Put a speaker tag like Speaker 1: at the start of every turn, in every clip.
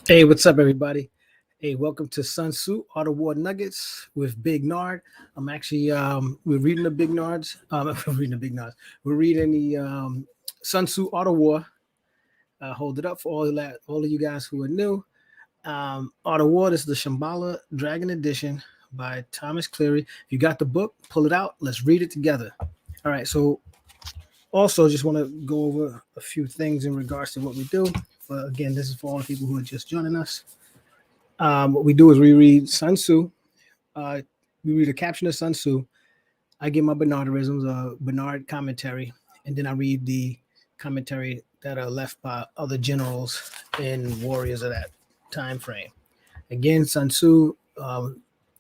Speaker 1: Hey, what's up, everybody? Hey, welcome to Sun Tzu Auto War Nuggets with Big Nard. I'm actually we're reading the Big Nards. We're reading the Big Nards. We're reading the Sun Tzu Auto War. Hold it up for all of you guys who are new. Auto War is the Shambhala Dragon Edition by Thomas Cleary. If you got the book, pull it out. Let's read it together. All right. So also just want to go over a few things in regards to what we do. Again, this is for all the people who are just joining us. What we do is we read Sun Tzu. Uh, we read a caption of Sun Tzu. I give my Bernarderisms, a Bernard commentary, and then I read the commentary that are left by other generals and warriors of that time frame. Again, Sun Tzu,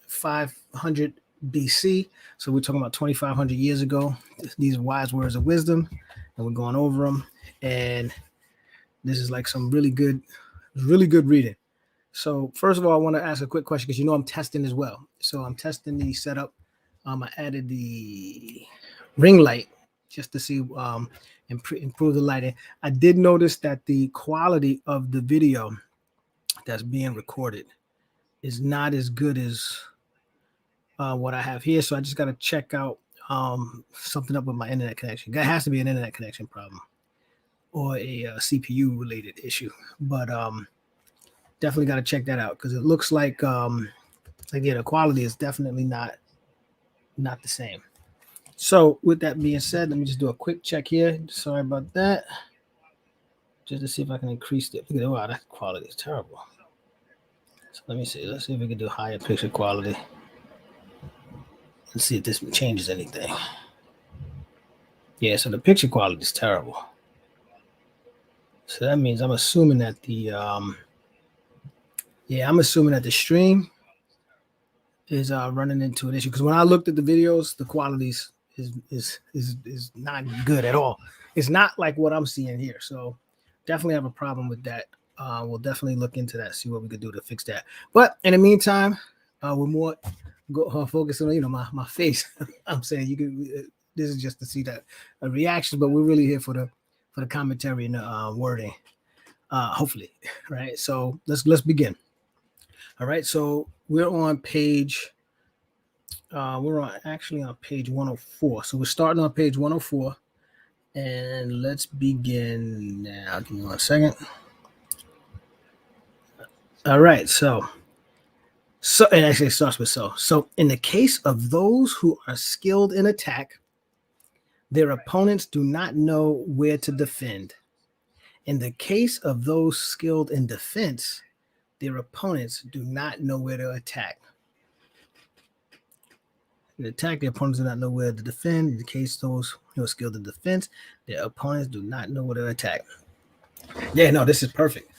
Speaker 1: 500 BC. So we're talking about 2,500 years ago. These are wise words of wisdom, and we're going over them. And this is like some really good reading. So first of all, I want to ask a quick question because I'm testing as well. So I'm testing the setup. I added the ring light just to see improve the lighting. I did notice that the quality of the video that's being recorded is not as good as what I have here. So I just got to check out something up with my internet connection. That has to be an internet connection problem or a CPU related issue. But definitely got to check that out because it looks like the quality is definitely not the same. So with that being said, let me just do a quick check here. Sorry about that. Just to see if I can increase it. Look at wow, that quality is terrible. So let me see. Let's see if we can do higher picture quality. Let's see if this changes anything. Yeah, so the picture quality is terrible. So that means I'm assuming that the stream is running into an issue because when I looked at the videos, the qualities is not good at all. It's not like what I'm seeing here. So definitely have a problem with that. We'll definitely look into that, see what we could do to fix that. But in the meantime, we're more focusing on my face. I'm saying you can. This is just to see that reaction, but we're really here for the commentary and the wording. Hopefully, right? So let's begin. All right, so we're on page. Actually on page 104. So we're starting on page 104, and let's begin now. Give me 1 second. All right, so it actually starts with so. So in the case of those who are skilled in attack, their opponents do not know where to defend. In the case of those skilled in defense, their opponents do not know where to attack. In attack, their opponents do not know where to defend. In the case of those who are skilled in defense, their opponents do not know where to attack. Yeah, no, this is perfect.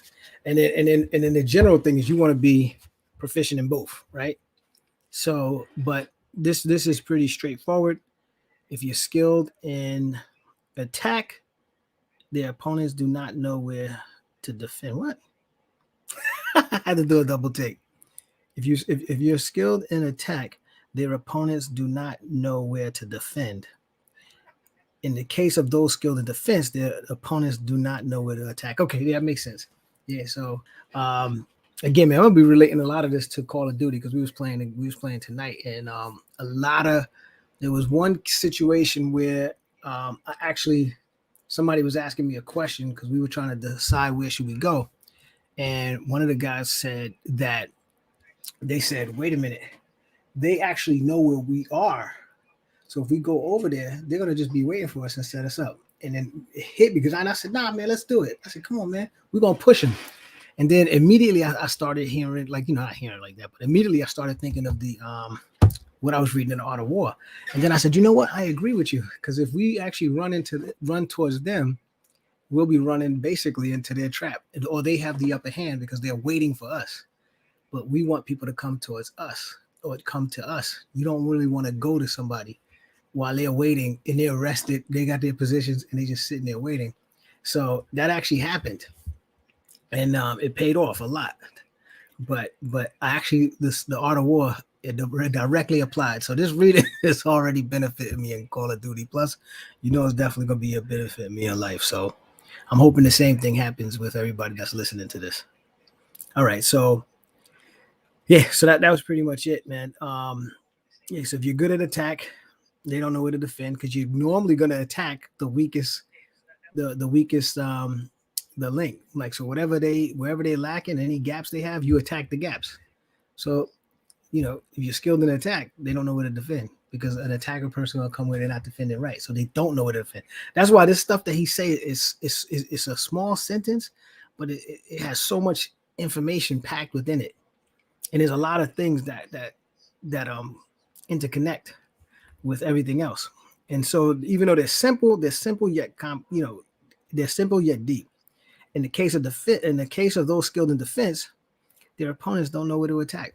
Speaker 1: And then the general thing is you want to be proficient in both, right? So, but this is pretty straightforward. If you're skilled in attack, their opponents do not know where to defend. What? I had to do a double take. If you're skilled in attack, their opponents do not know where to defend. In the case of those skilled in defense, their opponents do not know where to attack. Okay, yeah, that makes sense. Yeah, so again, man, I'm gonna be relating a lot of this to Call of Duty because we was playing tonight, and there was one situation where somebody was asking me a question because we were trying to decide where should we go, and one of the guys said that they said, wait a minute, they actually know where we are. So if we go over there, they're going to just be waiting for us and set us up. And then it hit me because I said, nah, man, let's do it. I said, come on, man, we're going to push them. And then immediately I started hearing, not hearing like that, but immediately I started thinking of the what I was reading in the Art of War. And then I said, you know what? I agree with you. Because if we actually run towards them, we'll be running basically into their trap. Or they have the upper hand because they're waiting for us. But we want people to come towards us or come to us. You don't really want to go to somebody while they're waiting and they're rested. They got their positions and they just sitting there waiting. So that actually happened. And it paid off a lot. But I actually, the Art of War, it directly applied. So this reading has already benefited me in Call of Duty. Plus, it's definitely going to be a benefit me in life. So I'm hoping the same thing happens with everybody that's listening to this. All right, so yeah, so that was pretty much it, man. Yeah, so if you're good at attack, they don't know where to defend because you're normally going to attack the weakest, the weakest, the link. Like so, wherever they lacking, any gaps they have, you attack the gaps. So if you're skilled in attack, they don't know where to defend because an attacker person will come where they're not defending right, so they don't know where to defend. That's why this stuff that he say is a small sentence, but it has so much information packed within it, and there's a lot of things that interconnect with everything else. And so even though they're simple yet they're simple yet deep. In the case of in the case of those skilled in defense, their opponents don't know where to attack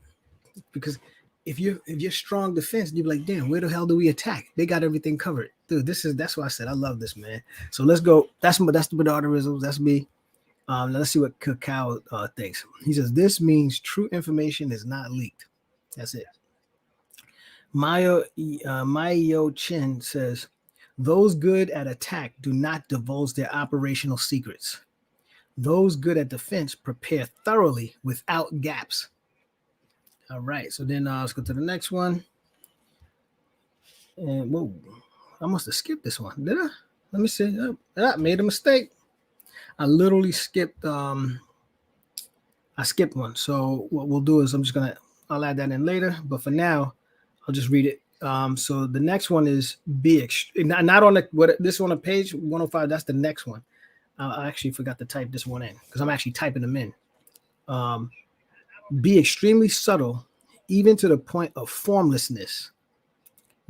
Speaker 1: because if you're strong defense, you're like, damn, where the hell do we attack? They got everything covered, dude. That's why I said I love this, man. So let's go. That's the Bernardo. That's me. Let's see what Cacao thinks. He says this means true information is not leaked. That's it. Mayo Chin says those good at attack do not divulge their operational secrets. Those good at defense prepare thoroughly without gaps. All right, so then let's go to the next one. And whoa, I must have skipped this one. Did I? Let me see. I made a mistake. I literally skipped. I skipped one. So what we'll do is I'll add that in later. But for now, I'll just read it. So the next one is not on this one on page 105. That's the next one. I actually forgot to type this one in because I'm actually typing them in. Be extremely subtle, even to the point of formlessness.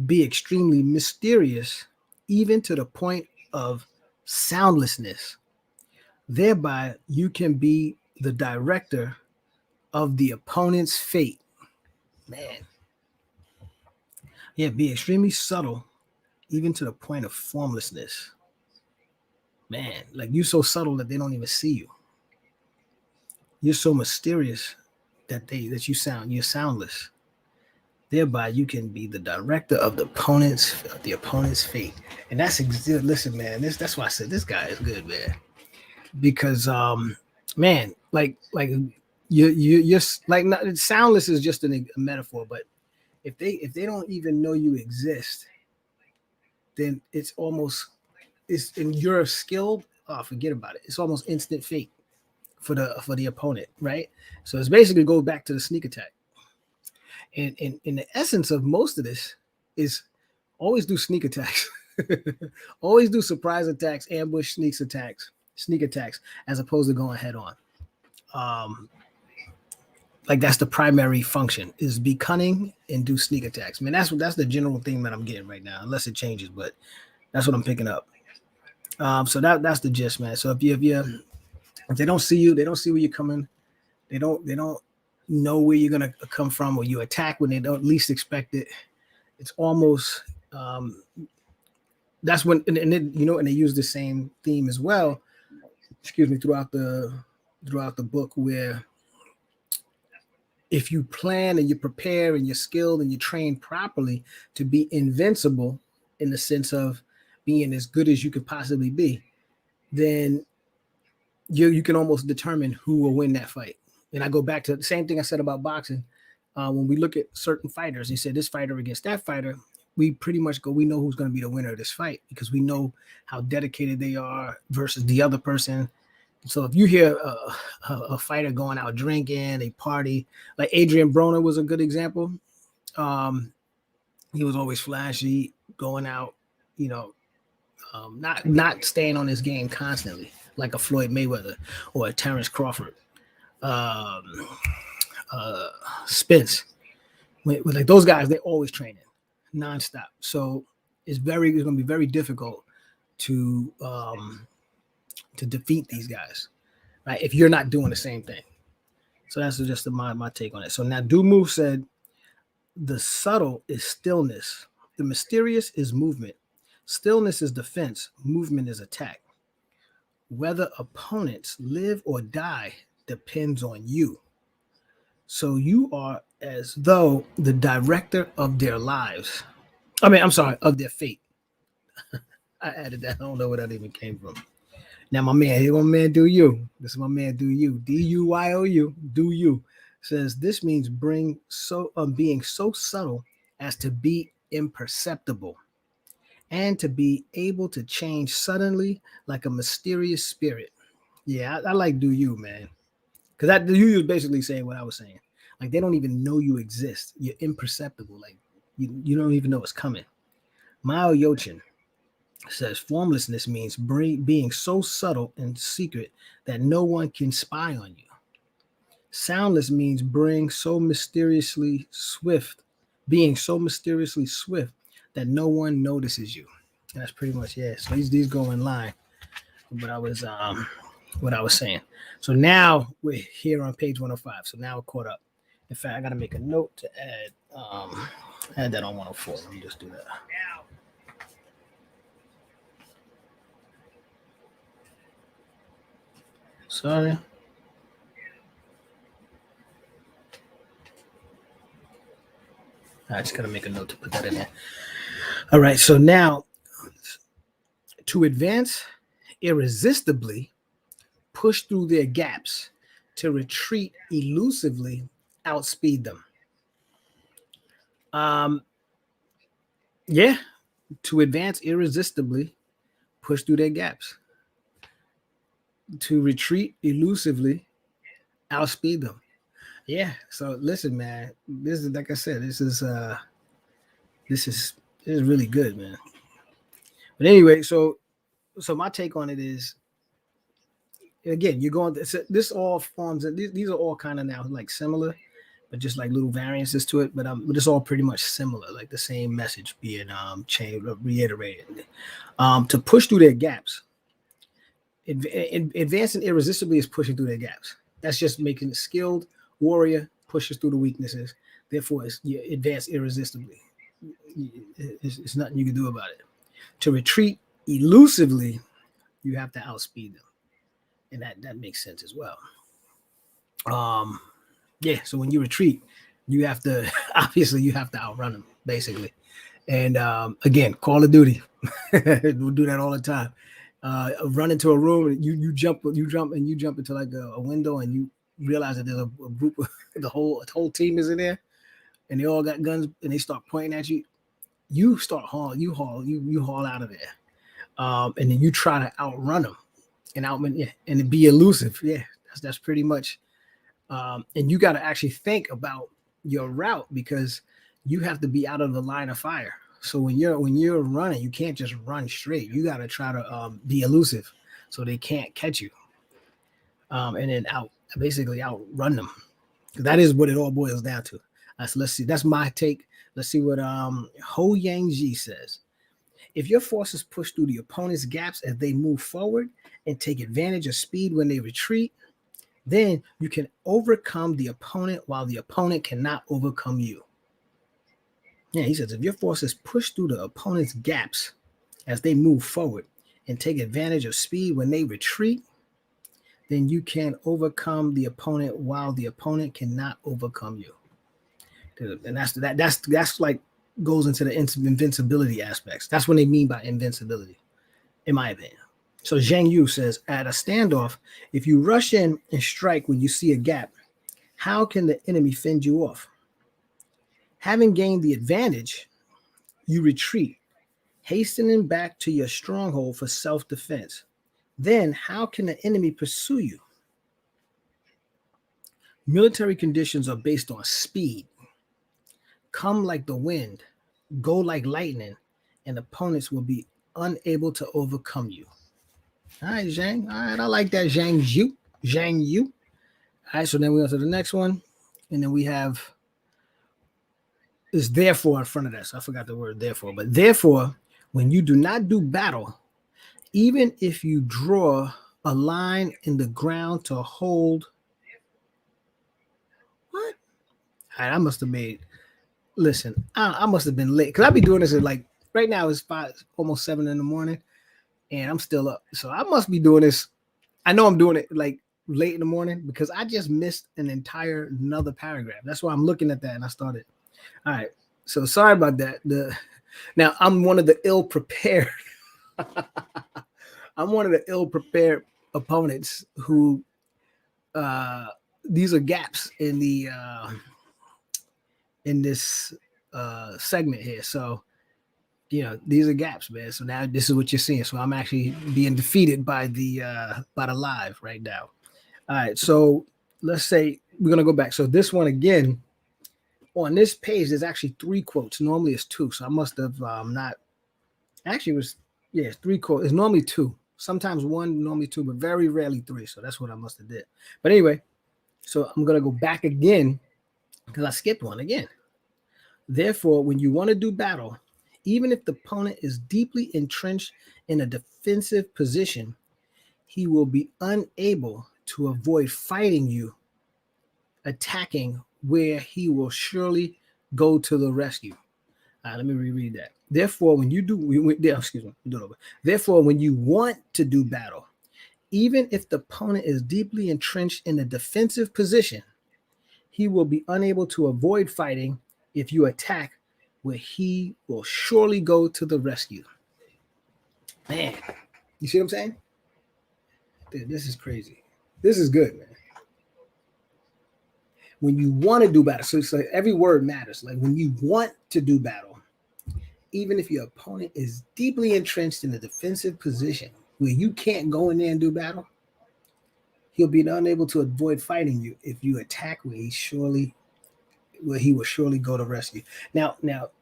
Speaker 1: Be extremely mysterious, even to the point of soundlessness. Thereby, you can be the director of the opponent's fate. Man. Yeah, be extremely subtle, even to the point of formlessness. Man, like you're so subtle that they don't even see you. You're so mysterious that you're soundless. Thereby, you can be the director of the opponent's fate. And listen, man. That's why I said this guy is good, man. Because man, like you're like not, soundless is just a metaphor, but if they don't even know you exist, then it's and you're skilled. Oh, forget about it. It's almost instant fate for the opponent, right? So it's basically goes back to the sneak attack. And in the essence of most of this is always do sneak attacks. Always do surprise attacks, ambush sneak attacks, as opposed to going head on. Like that's the primary function is be cunning and do sneak attacks. Man, that's the general theme that I'm getting right now, unless it changes, but that's what I'm picking up. So that's the gist, man. So if they don't see you, they don't see where you're coming, they don't know where you're gonna come from, or you attack when they don't least expect it. It's almost that's when and they use the same theme as well. Excuse me, throughout the book, where if you plan and you prepare and you're skilled and you train properly to be invincible in the sense of being as good as you could possibly be, then you can almost determine who will win that fight. And I go back to the same thing I said about boxing. When we look at certain fighters, he said this fighter against that fighter, we pretty much we know who's going to be the winner of this fight because we know how dedicated they are versus the other person. So if you hear a fighter going out drinking, a party, like Adrian Broner was a good example. He was always flashy, going out, not staying on his game constantly, like a Floyd Mayweather or a Terrence Crawford. Spence, like those guys, they're always training nonstop. So it's going to be very difficult to defeat these guys, right? If you're not doing the same thing. So that's just my take on it. So now Dumu said, the subtle is stillness. The mysterious is movement. Stillness is defense. Movement is attack. Whether opponents live or die depends on you. So you are as though the director of their lives. I'm sorry, of their fate. I added that. I don't know where that even came from. Now, my man, here, my man, do you. This is my man, do you. D-U-Y-O-U, do you. Says this means being so subtle as to be imperceptible and to be able to change suddenly like a mysterious spirit. Yeah, I like do you, man. Because that do you is basically saying what I was saying. Like they don't even know you exist. You're imperceptible. Like you don't even know it's coming. Mao Yochin says formlessness means being so subtle and secret that no one can spy on you. Soundless means being so mysteriously swift that no one notices you. And that's pretty much So these go in line with what I was saying. So now we're here on page 105. So now we're caught up. In fact, I gotta make a note to add that on 104. Let me just do that. Sorry. I just gotta make a note to put that in there. All right, so now to advance irresistibly, push through their gaps, to retreat elusively, outspeed them. Yeah, to advance irresistibly, push through their gaps. To retreat elusively, outspeed them. Yeah. So listen, man. This is like I said. This is really good, man. But anyway, so my take on it is, again, you're going. This all forms. These are all kind of now like similar, but just like little variances to it. But it's all pretty much similar, like the same message being changed, reiterated. To push through their gaps. Advancing irresistibly is pushing through their gaps. That's just making a skilled warrior pushes through the weaknesses. Therefore, you advance irresistibly. It's nothing you can do about it. To retreat elusively, you have to outspeed them, and that makes sense as well. Yeah. So when you retreat, you have to obviously you have to outrun them basically. And again, Call of Duty, we'll do that all the time. Run into a room and you jump into like a window and you realize that there's a group of the whole team is in there and they all got guns and they start pointing at you. You haul out of there, and then you try to outrun them and be elusive. Yeah, that's pretty much. And you got to actually think about your route because you have to be out of the line of fire. So when you're running, you can't just run straight. You got to try to be elusive so they can't catch you, and then basically outrun them. That is what it all boils down to. So let's see. That's my take. Let's see what Ho Yang Ji says. If your forces push through the opponent's gaps as they move forward and take advantage of speed when they retreat, then you can overcome the opponent while the opponent cannot overcome you. Yeah, he says, if your forces push through the opponent's gaps as they move forward and take advantage of speed when they retreat, then you can overcome the opponent while the opponent cannot overcome you. And that's like goes into the invincibility aspects. That's what they mean by invincibility, in my opinion. So Zhang Yu says, at a standoff, if you rush in and strike when you see a gap, how can the enemy fend you off? Having gained the advantage, you retreat, hastening back to your stronghold for self-defense. Then how can the enemy pursue you? Military conditions are based on speed. Come like the wind, go like lightning, and opponents will be unable to overcome you. All right, Zhang. All right, I like that, Zhang Yu. All right, so then we go to the next one, and then we have is therefore in front of that. So I forgot the word therefore, but therefore, when you do not do battle, even if you draw a line in the ground to hold. What? All right, I must have made. Listen, I must have been late because I'll be doing this at like right now it's 5, almost 7 in the morning, and I'm still up. So I must be doing this. I know I'm doing it like late in the morning because I just missed another paragraph. That's why I'm looking at that and I started. All right. So sorry about that. Now I'm one of the ill prepared. I'm one of the ill-prepared opponents who these are gaps in this segment here. So these are gaps, man. So now this is what you're seeing. So I'm actually being defeated by the live right now. All right, so let's say we're gonna go back. So this one again on this page, there's actually 3 quotes. Normally it's 2, so I must have not. Actually, it was it's 3 quotes. It's normally 2, sometimes 1, normally 2, but very rarely 3. So that's what I must have did. But anyway, so I'm gonna go back again because I skipped one again. Therefore, when you want to do battle, even if the opponent is deeply entrenched in a defensive position, he will be unable to avoid fighting you, attacking where he will surely go to the rescue. Let me reread that. Therefore, when you do, excuse me, do it over. Therefore, when you want to do battle, even if the opponent is deeply entrenched in a defensive position, he will be unable to avoid fighting if you attack where he will surely go to the rescue. Man, you see what I'm saying? Dude, this is crazy. This is good, man. When you want to do battle, so it's like every word matters. Like when you want to do battle, even if your opponent is deeply entrenched in a defensive position where you can't go in there and do battle, he'll be unable to avoid fighting you if you attack where he will surely go to rescue. Now,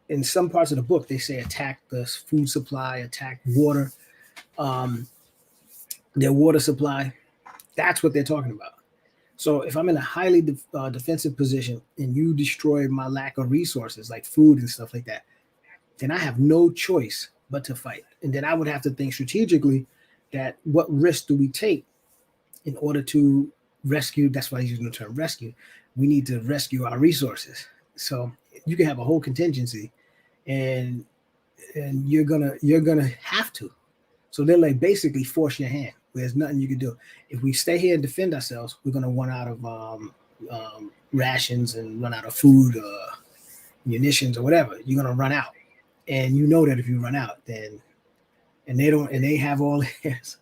Speaker 1: in some parts of the book, they say attack the food supply, attack water, their water supply. That's what they're talking about. So if I'm in a highly defensive position and you destroy my lack of resources like food and stuff like that, then I have no choice but to fight. And then I would have to think strategically that what risk do we take in order to rescue? That's why I use the term rescue. We need to rescue our resources. So you can have a whole contingency, and you're gonna have to. So they're like basically force your hand. There's nothing you can do. If we stay here and defend ourselves, we're gonna run out of rations and run out of food, munitions, or whatever. You're gonna run out, and you know that if you run out, then and they have all this,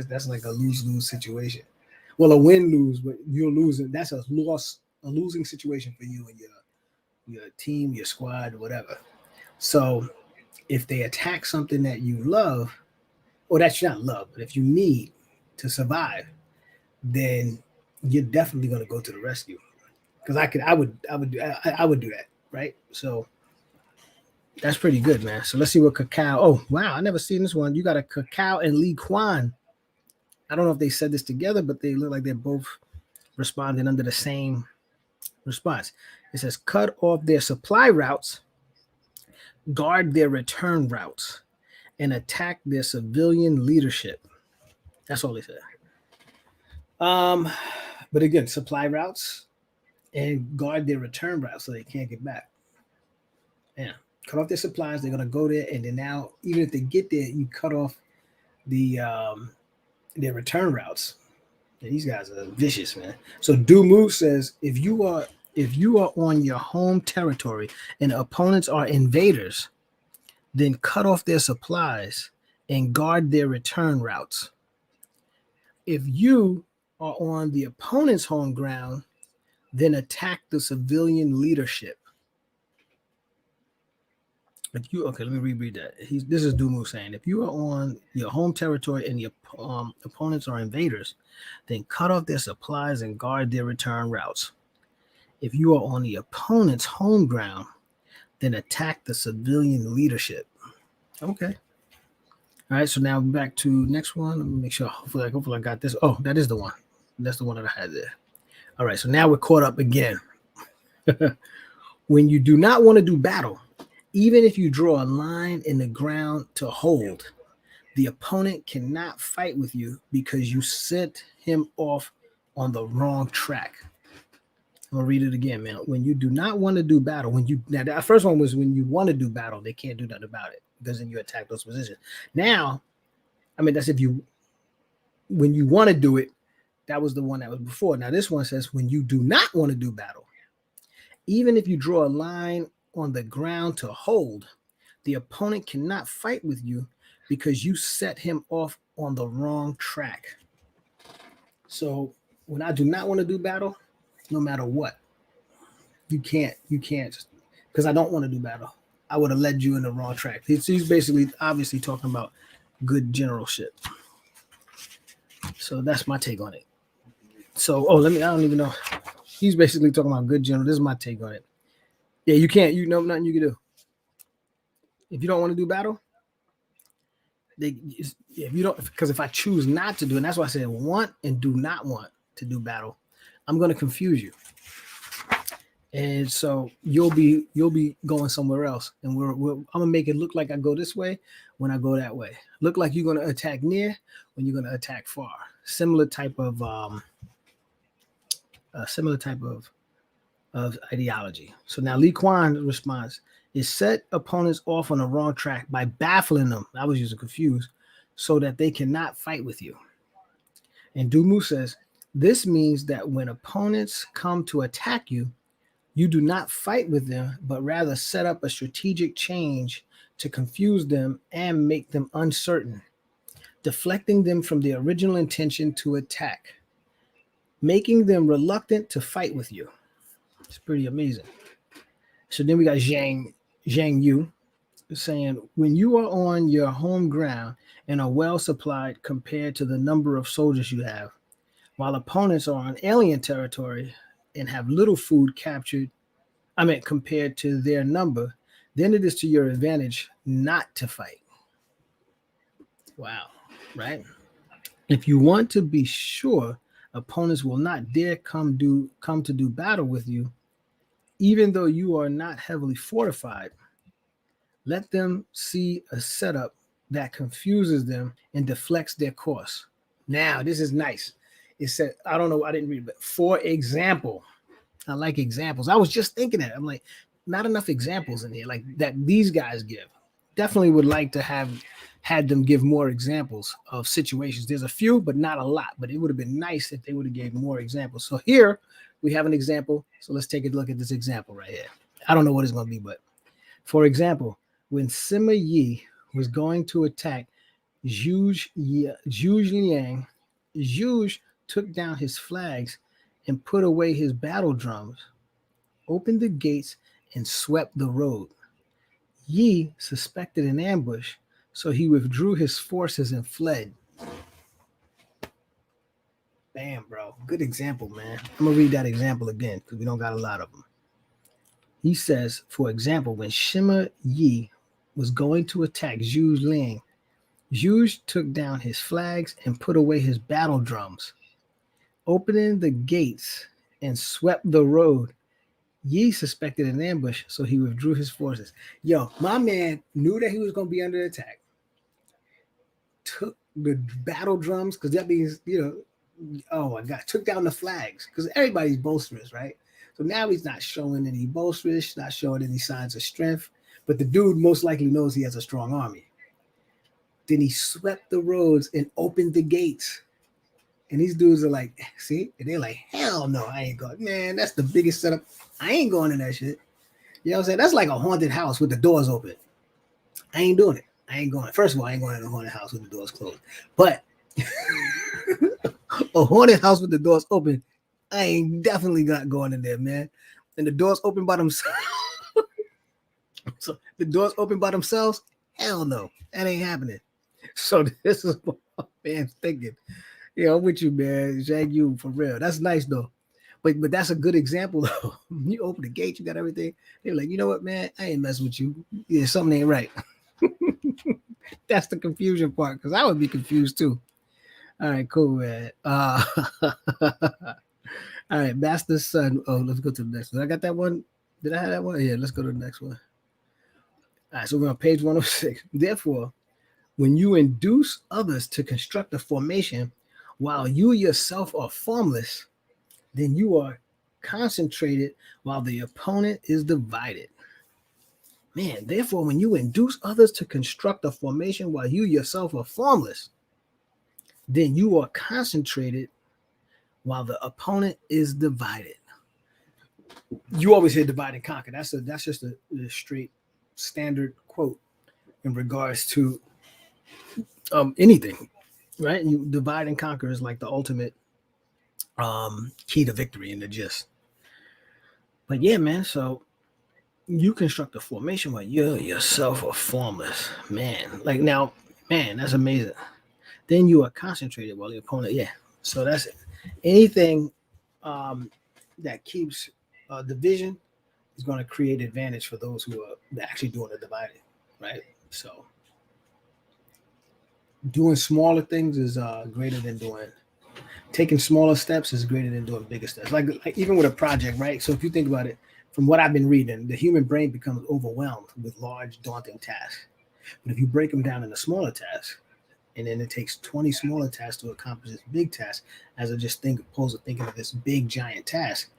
Speaker 1: that's like a lose-lose situation. Well, a win-lose, but you're losing. That's a losing situation for you and your team, your squad, whatever. So if they attack something that you love, or that you not love, but if you need to survive, then you're definitely going to go to the rescue. Because I would do that, right? So that's pretty good, man. So let's see what Cacao. Oh wow, I never seen this one. You got a Cacao and Lee Kwan. I don't know if they said this together, but they look like they're both responding under the same response. It says cut off their supply routes, guard their return routes, and attack their civilian leadership. That's all they said. But again, supply routes and guard their return routes so they can't get back. Yeah. Cut off their supplies, they're gonna go there, and then now, even if they get there, you cut off their return routes. Yeah, these guys are vicious, man. So Dumu says if you are on your home territory and opponents are invaders, then cut off their supplies and guard their return routes. If you are on the opponent's home ground, then attack the civilian leadership. Let me reread that. This is Dumu saying, if you are on your home territory and your opponents are invaders, then cut off their supplies and guard their return routes. If you are on the opponent's home ground, then attack the civilian leadership. Okay. All right, so now back to next one. Let me make sure. Hopefully I got this. Oh, that is the one. That's the one that I had there. All right, so now we're caught up again. When you do not want to do battle, even if you draw a line in the ground to hold, the opponent cannot fight with you because you sent him off on the wrong track. I'm gonna read it again, man. When you do not want to do battle, now the first one was when you want to do battle, they can't do nothing about it because then you attack those positions. Now, I mean that's when you want to do it, that was the one that was before. Now this one says when you do not want to do battle, even if you draw a line on the ground to hold, The opponent cannot fight with you because you set him off on the wrong track. So when I do not want to do battle, no matter what, you can't, because I don't want to do battle. I would have led you in the wrong track. He's basically, obviously talking about good generalship. So that's my take on it. So, I don't even know. He's basically talking about good general. This is my take on it. Yeah, you can't, nothing you can do. If you don't want to do battle, if you don't, because if I choose not to do, and that's why I said want and do not want to do battle, I'm going to confuse you. And so you'll be going somewhere else, and I'm gonna make it look like I go this way when I go that way. Look like you're gonna attack near when you're gonna attack far. Similar type of ideology. So now Lee Kwan's response is set opponents off on the wrong track by baffling them. I was using confused, so that they cannot fight with you. And Dumu says this means that when opponents come to attack you, you do not fight with them, but rather set up a strategic change to confuse them and make them uncertain, deflecting them from the original intention to attack, making them reluctant to fight with you. It's pretty amazing. So then we got Zhang Yu saying, when you are on your home ground and are well supplied compared to the number of soldiers you have, while opponents are on alien territory and have little food compared to their number, then it is to your advantage not to fight. Wow, right? If you want to be sure opponents will not dare come to do battle with you, even though you are not heavily fortified, let them see a setup that confuses them and deflects their course. Now, this is nice. It said, I don't know, I didn't read it, but for example, I like examples. I was just thinking that. I'm like, not enough examples in here like that these guys give. Definitely would like to have had them give more examples of situations. There's a few, but not a lot. But it would have been nice if they would have gave more examples. So here we have an example. So let's take a look at this example right here. I don't know what it's going to be, but for example, when Sima Yi was going to attack Zhuge Liang, Zhuge took down his flags and put away his battle drums, opened the gates, and swept the road. Yi suspected an ambush, so he withdrew his forces and fled. Bam, bro. Good example, man. I'm going to read that example again because we don't got a lot of them. He says, for example, when Sima Yi was going to attack Zhuge Liang, Zhuge took down his flags and put away his battle drums, opening the gates and swept the road. Yi suspected an ambush, so he withdrew his forces. Yo, my man knew that he was going to be under attack. Took the battle drums, because that means, oh my God, took down the flags, because everybody's boisterous, right? So now he's not showing any boisterous, not showing any signs of strength, but the dude most likely knows he has a strong army. Then he swept the roads and opened the gates. And these dudes are like, see? And they're like, hell no, I ain't going. Man, that's the biggest setup. I ain't going in that shit. You know what I'm saying? That's like a haunted house with the doors open. I ain't doing it. I ain't going. First of all, I ain't going in a haunted house with the doors closed. But a haunted house with the doors open, I ain't definitely not going in there, man. And the doors open by themselves. So the doors open by themselves? Hell no. That ain't happening. So this is what my man's thinking. Yeah, I'm with you, man. Zhang Yu, for real. That's nice, though. But that's a good example, though. You open the gate, you got everything. They're like, you know what, man? I ain't messing with you. Yeah, something ain't right. That's the confusion part, because I would be confused, too. All right, cool, man. All right, Master Son. Oh, let's go to the next one. I got that one. Did I have that one? Yeah, let's go to the next one. All right, so we're on page 106. Therefore, when you induce others to construct a formation while you yourself are formless, then you are concentrated while the opponent is divided. Man, therefore, when you induce others to construct a formation while you yourself are formless, then you are concentrated while the opponent is divided. You always hear divide and conquer. That's just a straight standard quote in regards to anything, right? You divide and conquer is like the ultimate key to victory in the gist. But yeah, man, so you construct a formation where you yourself are formless, man. Like now, man, that's amazing. Then you are concentrated while the opponent, yeah. So that's it. Anything that keeps division is going to create advantage for those who are actually doing the dividing, right? So doing smaller things is greater than doing taking smaller steps is greater than doing bigger steps. Like even with a project, right? So if you think about it, from what I've been reading, the human brain becomes overwhelmed with large, daunting tasks. But if you break them down into smaller tasks, and then it takes 20 smaller tasks to accomplish this big task, as I just think opposed to thinking of this big giant task,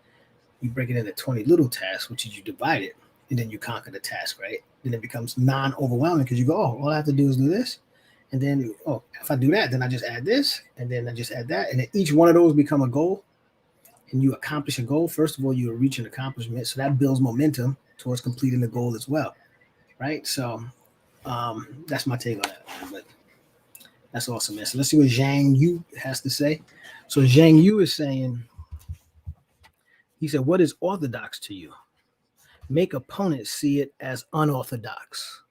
Speaker 1: you break it into 20 little tasks, which is you divide it, and then you conquer the task, right? Then it becomes non-overwhelming because you go, oh, all I have to do is do this. And then, oh, if I do that, then I just add this, and then I just add that. And then each one of those become a goal, and you accomplish a goal. First of all, you reach an accomplishment. So that builds momentum towards completing the goal as well, right? So that's my take on that. But that's awesome, man. So let's see what Zhang Yu has to say. So Zhang Yu is saying, he said, what is orthodox to you? Make opponents see it as unorthodox.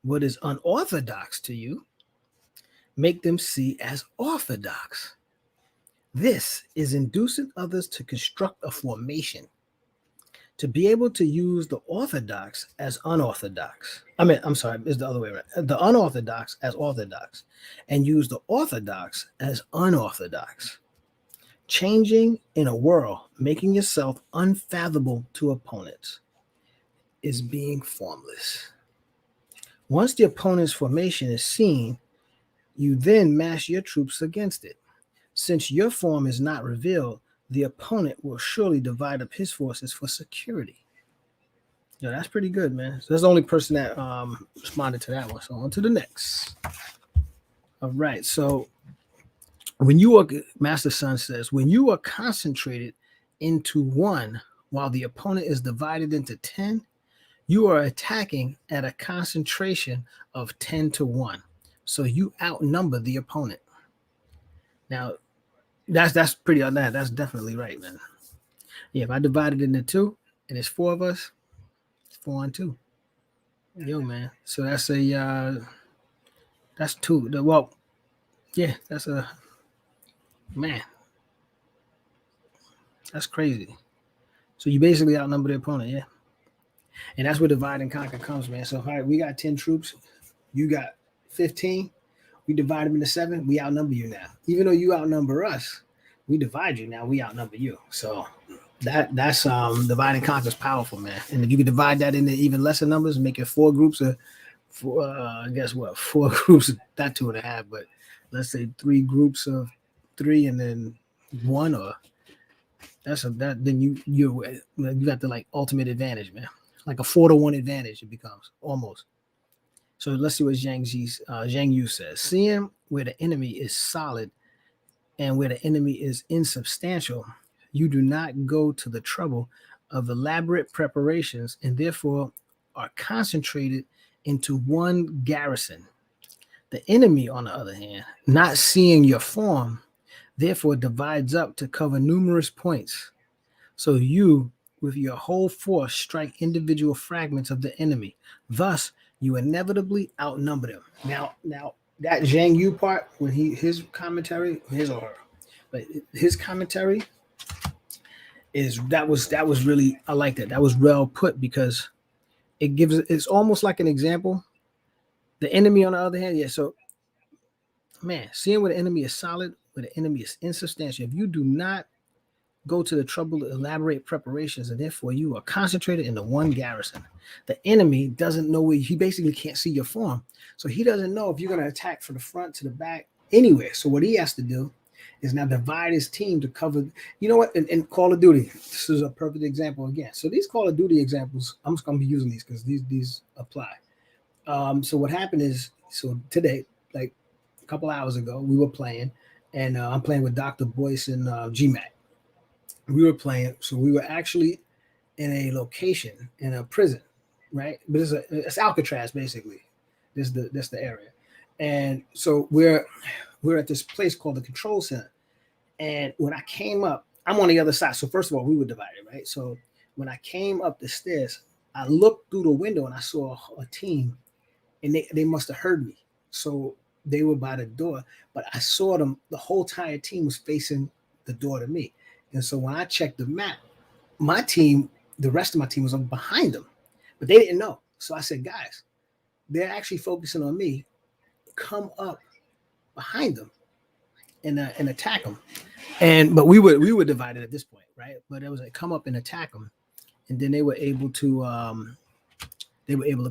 Speaker 1: What is unorthodox to you? Make them see as orthodox. This is inducing others to construct a formation, to be able to use the orthodox as unorthodox. I'm sorry, it's the other way around. The unorthodox as orthodox, and use the orthodox as unorthodox. Changing in a world, making yourself unfathomable to opponents, is being formless. Once the opponent's formation is seen, you then mass your troops against it. Since your form is not revealed, the opponent will surely divide up his forces for security. Yeah, that's pretty good, man. So that's the only person that responded to that one. So on to the next. All right. So when you are, Master Sun says, when you are concentrated into one while the opponent is divided into 10, you are attacking at a concentration of 10 to 1. So you outnumber the opponent. Now, that's pretty on that. That's definitely right, man. Yeah, if I divide it into 2 and it's 4 of us, it's 4-2. Yo, man. So that's that's 2. Well, yeah, that's a man. That's crazy. So you basically outnumber the opponent, yeah. And that's where divide and conquer comes, man. So all right, we got 10 troops, you got 15. We divide them into 7. We outnumber you now. Even though you outnumber us, we divide you now. We outnumber you. So that's divide and conquer is powerful, man. And if you can divide that into even lesser numbers, make it 4 groups of guess what? 4 groups of not 2.5, but let's say 3 groups of 3 and then 1, or then you got the like ultimate advantage, man. Like a 4-to-1 advantage, it becomes almost. So let's see what Zhang Yu says. Seeing where the enemy is solid and where the enemy is insubstantial, you do not go to the trouble of elaborate preparations and therefore are concentrated into one garrison. The enemy, on the other hand, not seeing your form, therefore divides up to cover numerous points. So you, with your whole force, strike individual fragments of the enemy. Thus, you inevitably outnumber them. Now that Zhang Yu part, when his commentary, his or her, but his commentary that was really, I like that. That was well put because it's almost like an example. The enemy, on the other hand, yeah. So, man, seeing where the enemy is solid, where the enemy is insubstantial. If you do not go to the trouble to elaborate preparations, and therefore you are concentrated in the one garrison. The enemy doesn't know where, he basically can't see your form. So he doesn't know if you're going to attack from the front to the back anywhere. So what he has to do is now divide his team to cover, you know what, in Call of Duty, this is a perfect example again. So these Call of Duty examples, I'm just going to be using these because these apply. So what happened is, so today, like a couple hours ago, we were playing, and I'm playing with Dr. Boyce and GMAC. We were playing, so we were actually in a location in a prison, right? But it's Alcatraz basically. That's the area. And so we're at this place called the control center. And when I came up, I'm on the other side. So first of all, we were divided, right? So when I came up the stairs, I looked through the window and I saw a team, and they must have heard me. So they were by the door, but I saw them. The whole entire team was facing the door to me. And so when I checked the map, my team, the rest of my team was behind them, but they didn't know. So I said, guys, they're actually focusing on me. Come up behind them and attack them. But we were divided at this point, right? But it was like come up and attack them, and then they were able to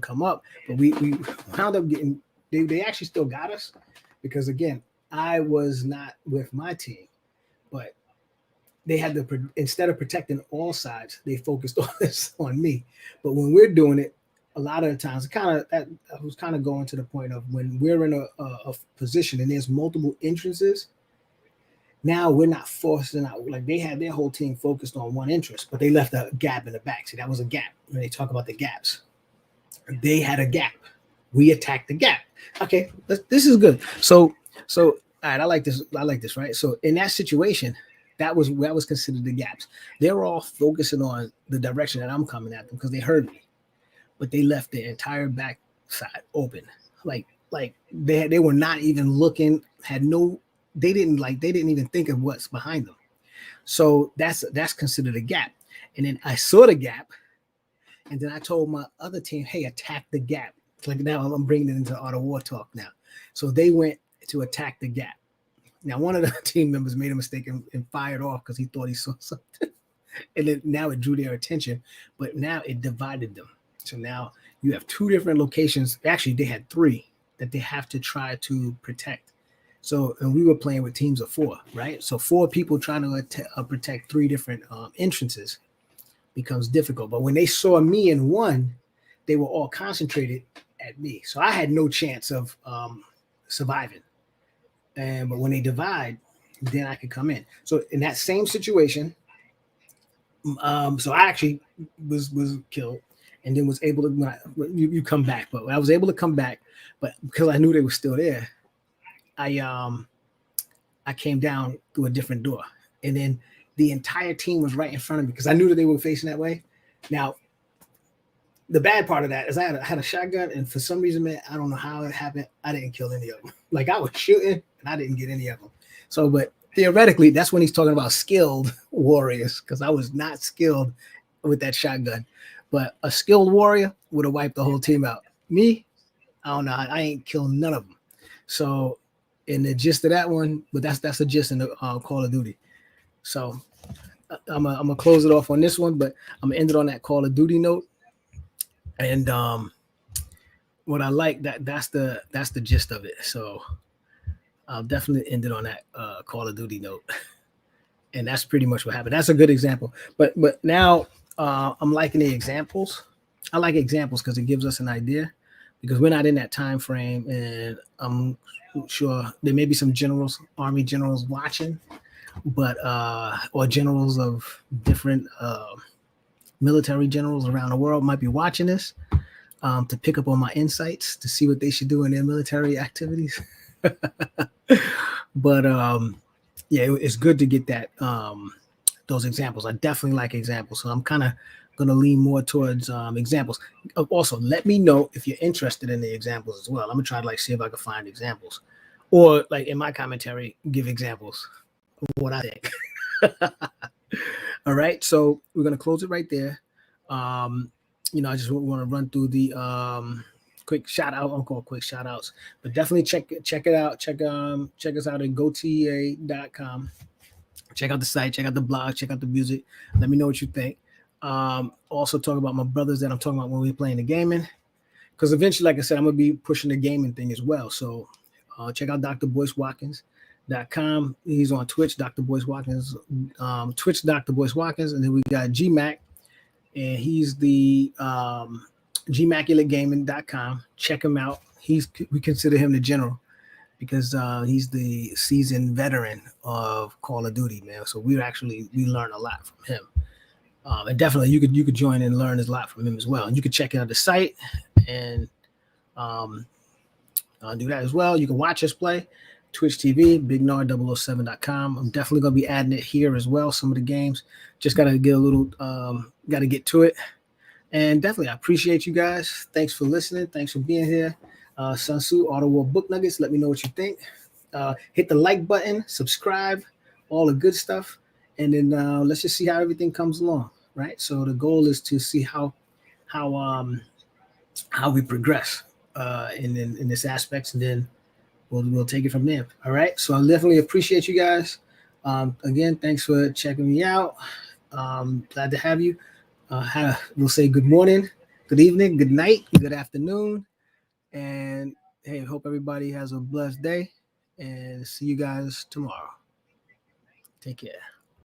Speaker 1: come up. But we wound up getting they actually still got us because again I was not with my team, but they had to instead of protecting all sides, they focused on me. But when we're doing it, a lot of the times, I was kind of going to the point of when we're in a position and there's multiple entrances. Now we're not forcing out, like they had their whole team focused on one interest, but they left a gap in the back. See, that was a gap. When they talk about the gaps, they had a gap. We attacked the gap. Okay, this is good. So all right, I like this, right? So in that situation, that was considered the gaps. They were all focusing on the direction that I'm coming at them because they heard me, but they left the entire back side open. Like they were not even looking, they didn't even think of what's behind them. So that's considered a gap. And then I saw the gap, and then I told my other team, hey, attack the gap. Like now I'm bringing it into Art of War talk now. So they went to attack the gap. Now one of the team members made a mistake and fired off because he thought he saw something. And then now it drew their attention, but now it divided them. So now you have two different locations. Actually, they had three that they have to try to protect. So, and we were playing with teams of 4, right? So 4 people trying to protect 3 different entrances becomes difficult. But when they saw me in one, they were all concentrated at me. So I had no chance of surviving. But when they divide, then I could come in. So in that same situation, so I actually was killed, and then was able to you come back. But I was able to come back, but because I knew they were still there, I came down through a different door, and then the entire team was right in front of me because I knew that they were facing that way. Now, the bad part of that is I had a shotgun, and for some reason, man, I don't know how it happened. I didn't kill any of them. Like I was shooting, and I didn't get any of them. So, but theoretically, that's when he's talking about skilled warriors, because I was not skilled with that shotgun. But a skilled warrior would have wiped the whole team out. Me, I don't know. I ain't killed none of them. So, in the gist of that one, but that's the gist in the Call of Duty. So, I'm gonna close it off on this one, but I'm gonna end it on that Call of Duty note. And what I like that's the gist of it. So I'll definitely end it on that Call of Duty note. And that's pretty much what happened. That's a good example. But now I'm liking the examples. I like examples because it gives us an idea, because we're not in that time frame, and I'm sure there may be some generals, army generals watching, but or generals of different military generals around the world might be watching this to pick up on my insights to see what they should do in their military activities. But yeah, it's good to get that those examples. I definitely like examples, so I'm kind of going to lean more towards examples. Also, let me know if you're interested in the examples as well. I'm gonna try to see if I can find examples, or like in my commentary, give examples of what I think. All right, so we're gonna close it right there. I just want to run through the quick shout out. I'll call quick shout outs, but definitely check it out. Check us out at gotea.com. Check out the site, check out the blog, check out the music. Let me know what you think. Also talk about my brothers that I'm talking about when we're playing the gaming, because eventually, like I said, I'm gonna be pushing the gaming thing as well. So check out Dr. Boyce Watkins.com. He's on Twitch, Dr. Boyce Watkins, Twitch, Dr. Boyce Watkins, and then we got GMAC, and he's the GMaculateGaming.com. Check him out. We consider him the general, because he's the seasoned veteran of Call of Duty, man. So we learn a lot from him. And definitely you could join and learn a lot from him as well. And you can check out the site, and Do that as well. You can watch us play. Twitch TV, BigNard007.com. I'm definitely going to be adding it here as well. Some of the games. Just got to get a little, got to get to it. And definitely, I appreciate you guys. Thanks for listening. Thanks for being here. Sun Tzu, Auto War Book Nuggets. Let me know what you think. Hit the like button, subscribe, all the good stuff. And then let's just see how everything comes along, right? So the goal is to see how we progress in this aspects, and then we'll take it from there. All right. So I definitely appreciate you guys. Again, thanks for checking me out. Glad to have you. We'll say good morning, good evening, good night, good afternoon, and hey, hope everybody has a blessed day. And see you guys tomorrow. Take care.